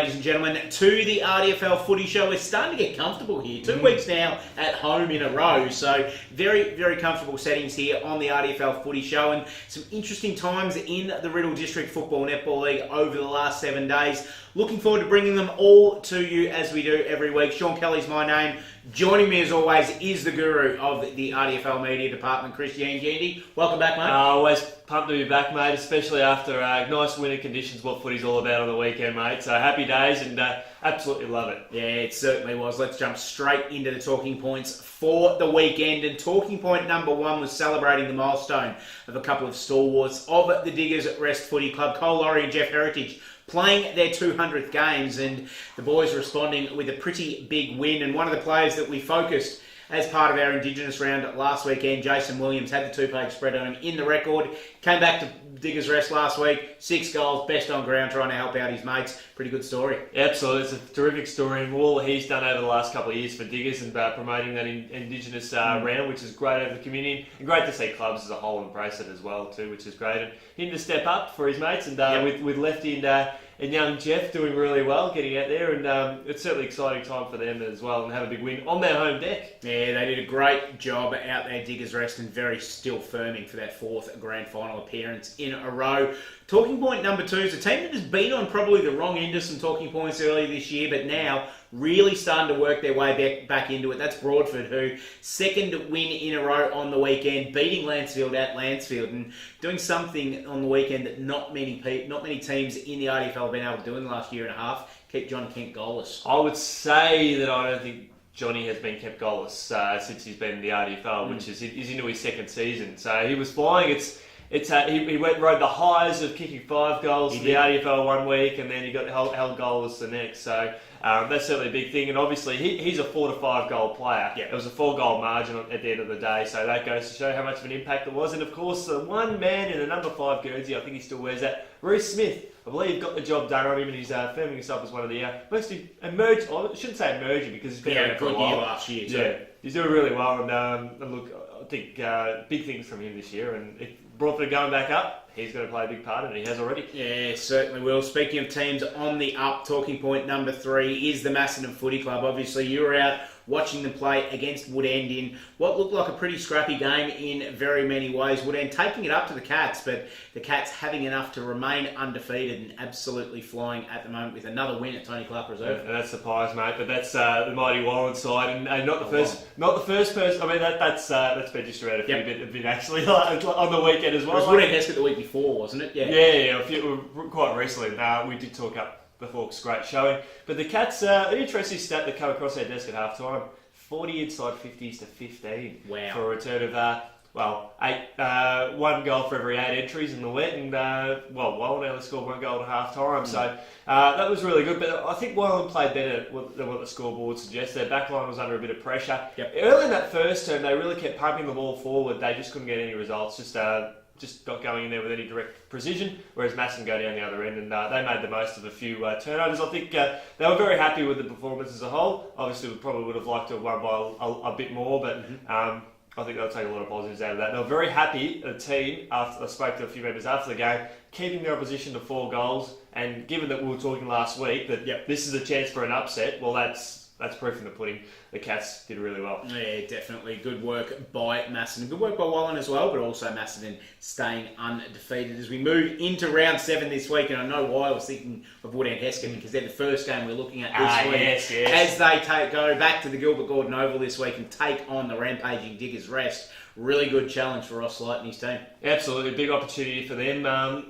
ladies and gentlemen, to the RDFL Footy Show. We're starting to get comfortable here. 2 weeks now at home in a row, so very, very comfortable settings here on the RDFL Footy Show, and some interesting times in the Riddell District Football Netball League over the last 7 days. Looking forward to bringing them all to you as we do every week. Sean Kelly's my name. Joining me as always is the guru of the RDFL Media Department, Shaun and Yeendy. Welcome back, mate. Always pumped to be back, mate, especially after nice winter conditions, what footy's all about on the weekend, mate. So happy days and absolutely love it. Yeah, it certainly was. Let's jump straight into the talking points for the weekend. And talking point number one was celebrating the milestone of a couple of stalwarts of the Diggers at Rest Footy Club, Cole Laurie and Jeff Heritage, playing their 200th games, and the boys responding with a pretty big win. And one of the players that we focused as part of our Indigenous round last weekend, Jason Williams, had the 2-page spread on him in the record. Came back to Diggers Rest last week, 6 goals, best on ground, trying to help out his mates. Pretty good story. Absolutely, it's a terrific story, and all he's done over the last couple of years for Diggers and promoting that Indigenous round, which is great over the community, and great to see clubs as a whole embrace it as well too, which is great. And him to step up for his mates, and with Lefty and young Jeff doing really well, getting out there, and it's certainly an exciting time for them as well, and have a big win on their home deck. Yeah, they did a great job out there, Diggers Rest, and very still firming for that 4th grand final appearance in a row. Talking point number 2 is a team that has been on probably the wrong end of some talking points earlier this year, but now really starting to work their way back into it. That's Broadford, who second win in a row on the weekend, beating Lancefield at Lancefield, and doing something on the weekend that not many teams in the RDFL have been able to do in the last year and a half. Keep John Kent goalless. I would say that I don't think Johnny has been kept goalless since he's been in the RDFL, which is he's into his 2nd season. So he was flying. He rode the highs of kicking 5 goals in the RDFL 1 week, and then he got held goalless the next. So that's certainly a big thing. And obviously he's a 4 to 5 goal player. Yeah. It was a 4-goal margin at the end of the day, so that goes to show how much of an impact it was. And of course, the one man in the number 5 jersey, I think he still wears that, Reece Smith. I believe got the job done on him, and he's firming himself as one of the most emerged. I shouldn't say emerging because he's been a good year last year too. Yeah, he's doing really well, and look, I think big things from him this year. And if Broadford going back up, he's going to play a big part, and he has already. Yeah, certainly will. Speaking of teams on the up, talking point number 3 is the Macedon Footy Club. Obviously, you were out watching them play against Woodend in what looked like a pretty scrappy game in very many ways. Woodend taking it up to the Cats, but the Cats having enough to remain undefeated and absolutely flying at the moment with another win at Tony Clark Reserve. And that's the Pies, mate. But that's the mighty Warren side, and not the first person. I mean, that's been just around a bit actually on the weekend as well. It was Woodend Heskett the week before, wasn't it? Yeah. Quite recently. We did talk up the Hawks' great showing. But the Cats, an interesting stat that came across our desk at half time, 40 inside 50s to 15. Wow. For a return of, 1 goal for every 8 entries in the wet, and, Wallen only scored 1 goal at half time. So that was really good. But I think Wallen played better than what the scoreboard suggests. Their backline was under a bit of pressure. Yep. Early in that first term, they really kept pumping the ball forward. They just couldn't get any results. Just not going in there with any direct precision, whereas Macedon go down the other end, and they made the most of a few turnovers. I think they were very happy with the performance as a whole. Obviously, we probably would have liked to have won by a bit more, but I think they'll take a lot of positives out of that. They were very happy, the team, after I spoke to a few members after the game, keeping their opposition to 4 goals, and given that we were talking last week that this is a chance for an upset, well, that's proof in the pudding. The Cats did really well. Yeah, definitely. Good work by Macedon. Good work by Wallen as well, but also Macedon staying undefeated. As we move into round 7 this week, and I know why I was thinking of Woodend Heskett, because they're the first game we're looking at this week. Yes. As they go back to the Gilbert Gordon Oval this week and take on the rampaging Diggers Rest. Really good challenge for Ross Light and his team. Absolutely, big opportunity for them.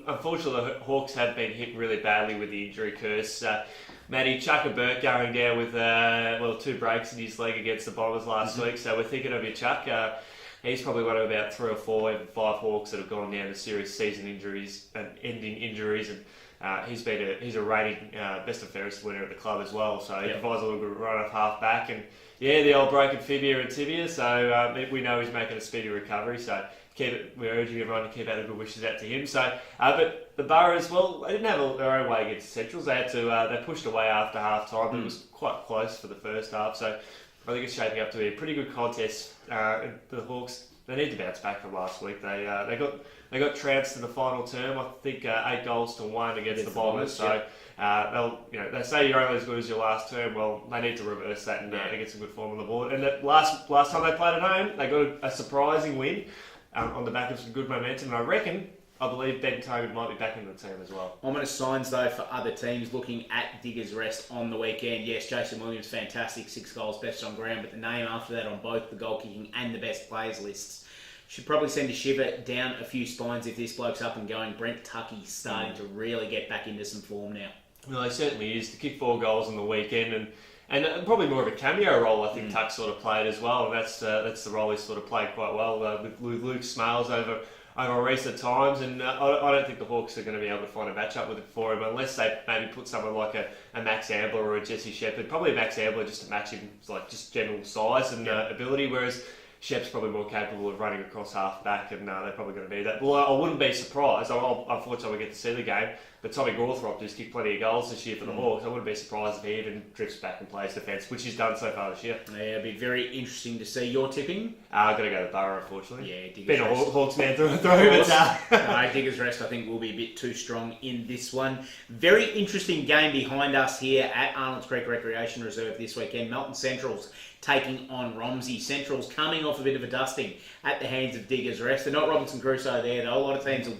Unfortunately, the Hawks have been hit really badly with the injury curse. Matty Chucker Burke going down with 2 breaks in his leg against the Bombers last week, so we're thinking of you, Chuck. He's probably one of about 3 or 4, even 5 Hawks that have gone down to serious season injuries and ending injuries, and he's a rating best and fairest winner at the club as well, so he provides a little bit of run off half back, and the old broken fibia and tibia, so we know he's making a speedy recovery, so we're urging everyone to keep out the good wishes out to him. So, but the Boroughs, well, they didn't have their own way against the Centrals. They had to they pushed away after half time, but it was quite close for the first half. So I think it's shaping up to be a pretty good contest. The Hawks they need to bounce back from last week. They got trounced in the final term. I think 8-1 against the Bombers. So they say you're only as good as your last term. Well, they need to reverse that and get some good form on the board. And that last time they played at home, they got a surprising win on the back of some good momentum. And I believe Ben Tobin might be back in the team as well. Ominous signs, though, for other teams looking at Diggers Rest on the weekend. Yes, Jason Williams, fantastic, 6 goals, best on ground, but the name after that on both the goal kicking and the best players lists should probably send a shiver down a few spines if this bloke's up and going. Brent Tuckey starting to really get back into some form now. Well, he certainly is. To kick 4 goals on the weekend and probably more of a cameo role, I think Tuck sort of played as well. And that's the role he sort of played quite well with Luke Smales over recent times, and I don't think the Hawks are going to be able to find a matchup with it for him unless they maybe put someone like a Max Ambler or a Jesse Shepherd. Probably Max Ambler just to match him, like just general size and ability, whereas Shep's probably more capable of running across half back, and they're probably going to need that. Well, I wouldn't be surprised. Unfortunately, we get to see the game, but Tommy Gawthrop just kicked plenty of goals this year for the Hawks. I wouldn't be surprised if he even drifts back and plays defence, which he's done so far this year. Yeah, it'd be very interesting to see. Your tipping? I've got to go to Borough, unfortunately. Yeah, Diggers Been Rest. a Hawks man through and through. No, Diggers Rest, I think, will be a bit too strong in this one. Very interesting game behind us here at Arnold's Creek Recreation Reserve this weekend. Melton Centrals taking on Romsey. Centrals coming off a bit of a dusting at the hands of Diggers Rest. They're not Robinson Crusoe there, though. A lot of teams will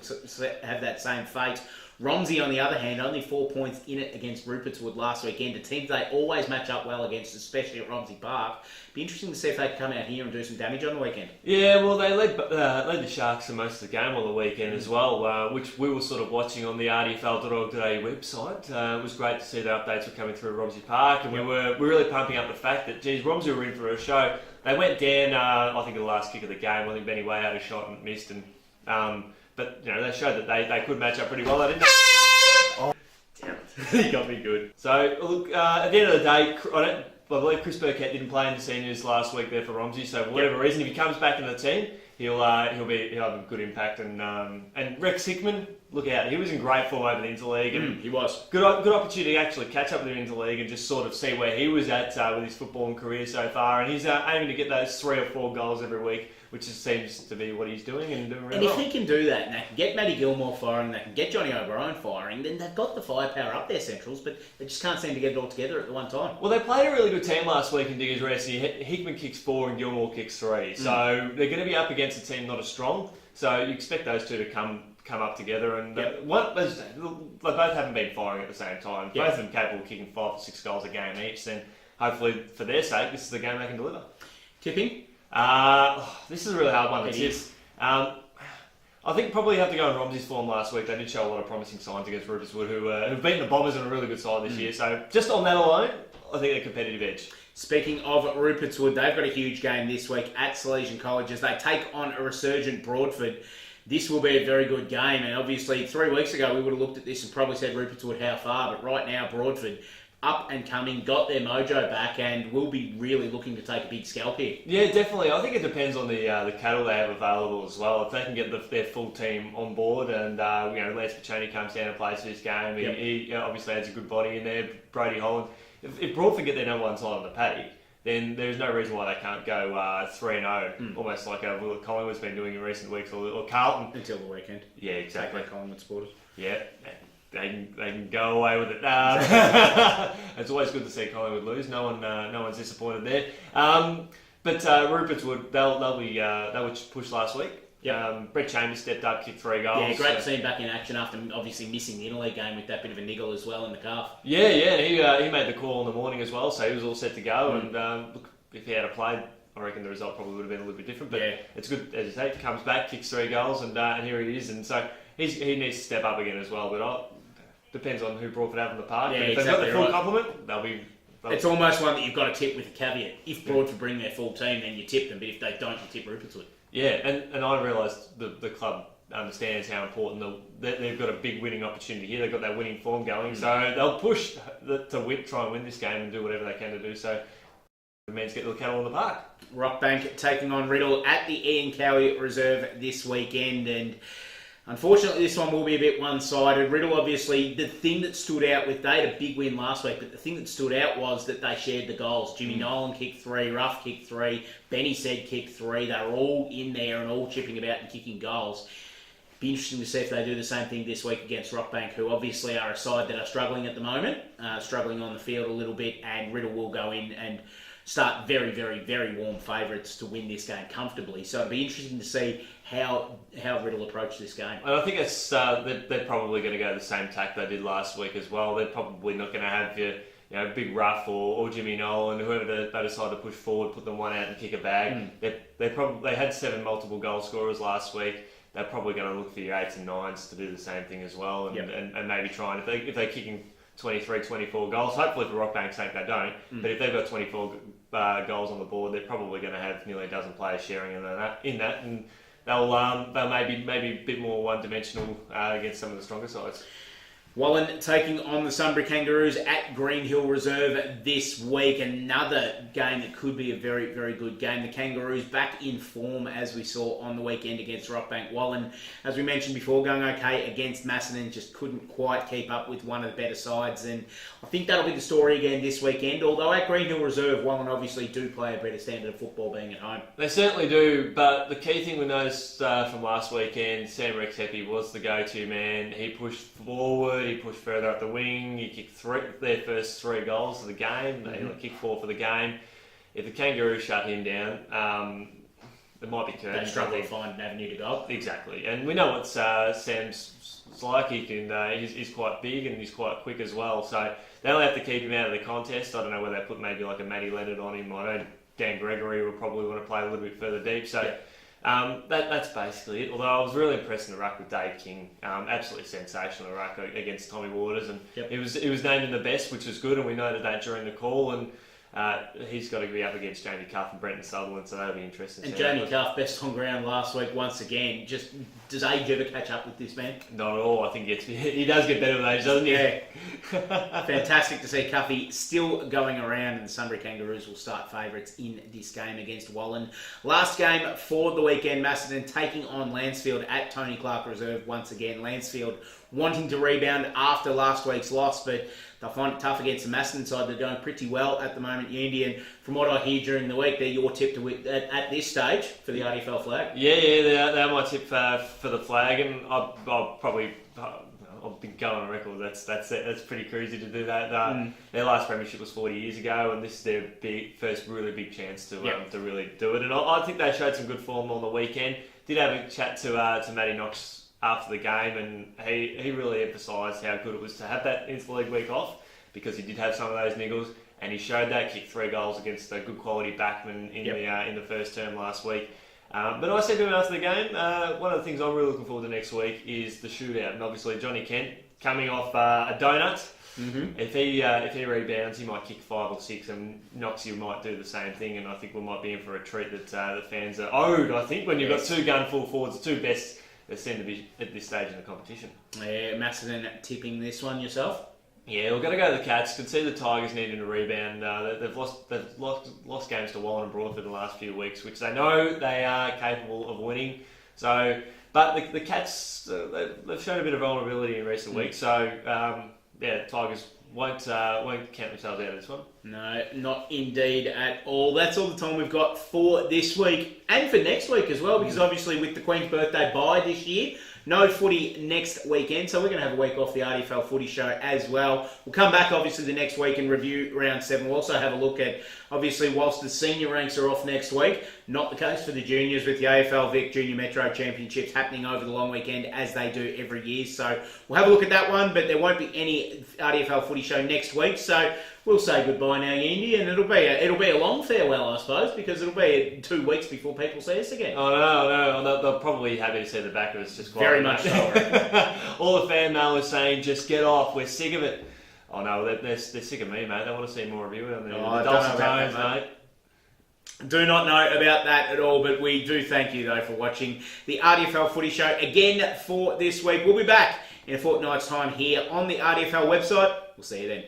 have that same fate. Romsey, on the other hand, only 4 points in it against Rupertswood last weekend. A team they always match up well against, especially at Romsey Park. Be interesting to see if they can come out here and do some damage on the weekend. Yeah, well, they led the Sharks for most of the game on the weekend as well, which we were sort of watching on the RDFNL.org.au website. It was great to see the updates were coming through Romsey Park, and we were really pumping up the fact that, geez, Romsey were in for a show. They went down, I think, in the last kick of the game. I think Benny Way had a shot and missed, but they showed that they could match up pretty well. They didn't. Oh, damn it. He got me good. So, look, at the end of the day, I believe Chris Burkett didn't play in the seniors last week there for Romsey, so for whatever reason, if he comes back in the team, he'll have a good impact. And Rex Hickman, look out, he was in great form over the Interleague. And he was. Good opportunity to actually catch up with the Interleague and just sort of see where he was at with his footballing career so far. And he's aiming to get those 3 or 4 goals every week, which just seems to be what he's doing and doing really well. And if he can do that, and they can get Matty Gilmore firing, they can get Johnny O'Brien firing, then they've got the firepower up there, Centrals, but they just can't seem to get it all together at the one time. Well, they played a really good team last week in Diggers Rest. Hickman kicks 4 and Gilmore kicks 3. So they're going to be up against a team not as strong. So you expect those two to come up together. And they both haven't been firing at the same time. Both of them capable of kicking 5 or 6 goals a game each. Then hopefully, for their sake, this is the game they can deliver. Tipping? This is a really hard one to tip. I think probably have to go on Romsey's form last week. They did show a lot of promising signs against Rupertswood, who've beaten the Bombers on a really good side this year. So just on that alone, I think they're competitive edge. Speaking of Rupertswood, they've got a huge game this week at Salesian College as they take on a resurgent Broadford. This will be a very good game, and obviously 3 weeks ago we would have looked at this and probably said Rupertswood how far, but right now Broadford up and coming, got their mojo back, and will be really looking to take a big scalp here. Yeah, definitely. I think it depends on the cattle they have available as well. If they can get their full team on board, and Lance Paccioni comes down and plays this game, he obviously has a good body in there. Brody Holland. If Broadford get their number 1 side on the paddy, then there's no reason why they can't go 3-0, almost like what Collingwood's been doing in recent weeks, or Carlton. Until the weekend. Yeah, exactly. Like Collingwood supporters. Yeah. They can go away with it. It's always good to see Collingwood lose. No one's disappointed there. But Rupertswood, they were pushed last week. Yep. Brett Chambers stepped up, kicked 3 goals. Yeah, great to see him back in action after obviously missing the interleague game with that bit of a niggle as well in the calf. Yeah, he made the call in the morning as well, so he was all set to go. And look, if he had played, I reckon the result probably would have been a little bit different. But it's good, as you say, he comes back, kicks 3 goals, and here he is. And so he needs to step up again as well. But depends on who Broadford have in the park. Yeah, if they've got the full complement, they'll be... It's almost one that you've got to tip with a caveat. If Broadford bring their full team, then you tip them. But if they don't, you tip Rupertswood. Yeah, and I realised the club understands how important they've got a big winning opportunity here. They've got that winning form going, so they'll push to try and win this game and do whatever they can to do so. The men's get the cattle on the park. Rockbank taking on Riddell at the Ian Cowie Reserve this weekend, and Unfortunately, this one will be a bit one-sided. Riddell, obviously, the thing that stood out with, they had a big win last week, but the thing that stood out was that they shared the goals. Jimmy Nolan kicked 3, Ruff kicked 3, Benny said kicked 3. They were all in there and all chipping about and kicking goals. Be interesting to see if they do the same thing this week against Rockbank, who obviously are a side that are struggling at the moment, struggling on the field a little bit, and Riddell will go in and start very, very, very warm favourites to win this game comfortably. So it'll be interesting to see how Riddell approach this game. And I think it's they're probably going to go the same tack they did last week as well. They're probably not going to have your Big Ruff or Jimmy Nolan, whoever they decide to push forward, put them one out and kick a bag. They had 7 multiple goal scorers last week. They're probably going to look for your 8s and 9s to do the same thing as well, and maybe try and if they're kicking 23, 24 goals, hopefully for Rockbank's sake they don't, but if they've got 24 goals on the board, they're probably going to have nearly a dozen players sharing in that, and they'll maybe a bit more one-dimensional against some of the stronger sides. Wallen taking on the Sunbury Kangaroos at Greenhill Reserve this week. Another game that could be a very, very good game. The Kangaroos back in form as we saw on the weekend against Rockbank. Wallen, as we mentioned before, going okay against Macedon, just couldn't quite keep up with one of the better sides. And I think that'll be the story again this weekend. Although at Greenhill Reserve, Wallen obviously do play a better standard of football being at home. They certainly do, but the key thing we noticed from last weekend, Sam Rexheppy was the go-to man. He pushed forward. He pushed further up the wing. He kicked their first 3 goals of the game. They kicked 4 for the game. If the Kangaroos shut him down, it might be curtains. They struggle to find an avenue to go. Exactly, and we know what Sam's like. He's quite big and he's quite quick as well. So they'll have to keep him out of the contest. I don't know whether they put maybe like a Matty Leonard on him. I know Dan Gregory will probably want to play a little bit further deep. So. That's basically it. Although I was really impressed in the ruck with Dave King, absolutely sensational ruck against Tommy Waters, and he was named in the best, which was good, and we noted that during the call. And he's got to be up against Jamie Cuff and Brenton Sutherland, so that'll be interesting. And Jamie Cuff, best on ground last week once again. Just does age ever catch up with this man? Not at all. I think he does get better with age, doesn't he? Yeah. Fantastic to see Cuffy still going around, and the Sunbury Kangaroos will start favourites in this game against Wallen. Last game for the weekend, Macedon taking on Lansfield at Tony Clark Reserve once again. Lansfield wanting to rebound after last week's loss, but they'll find it tough against the Macedon side. They're doing pretty well at the moment, Yeendy, and from what I hear during the week, they're your tip to win at this stage for the RDFL flag. Yeah, they're my tip for the flag, and I'll probably... I've been going on record. That's pretty crazy to do that. Their last premiership was 40 years ago, and this is their first really big chance to really do it. And I think they showed some good form on the weekend. Did have a chat to Matty Knox after the game, and he really emphasised how good it was to have that inter-league week off, because he did have some of those niggles, and he showed that. Kicked 3 goals against a good quality backman in the first term last week. But I said to him after the game, one of the things I'm really looking forward to next week is the shootout, and obviously Johnny Kent coming off a donut. If he rebounds, he might kick 5 or 6, and Knoxie might do the same thing. And I think we might be in for a treat that the fans are owed. I think when you've got 2 gun full forwards, 2 best that seem to be at this stage in the competition. Yeah, Macedon tipping this one yourself. Yeah, we're going to go to the Cats. Could see the Tigers needing a rebound. They've lost games to Wallen and Broadford the last few weeks, which they know they are capable of winning. So, but the Cats they've shown a bit of vulnerability in recent weeks. So, Tigers won't count themselves out of this one. No, not indeed at all. That's all the time we've got for this week and for next week as well, because obviously with the Queen's birthday bye this year, no footy next weekend, so we're going to have a week off the RDFL footy show as well. We'll come back obviously the next week and review round 7. We'll also have a look at, obviously, whilst the senior ranks are off next week, not the case for the juniors, with the AFL Vic Junior Metro Championships happening over the long weekend as they do every year. So we'll have a look at that one, but there won't be any RDFL footy show next week. So we'll say goodbye now, Yeendy, and it'll be a long farewell, I suppose, because it'll be 2 weeks before people see us again. Oh no, they'll probably be happy to see the back of us. Just very much so. All the fan mail is saying, just get off. We're sick of it. Oh no, they're sick of me, mate. They want to see more of you on the dulcet tones, mate. Do not know about that at all, but we do thank you though for watching the RDFL Footy Show again for this week. We'll be back in a fortnight's time here on the RDFL website. We'll see you then.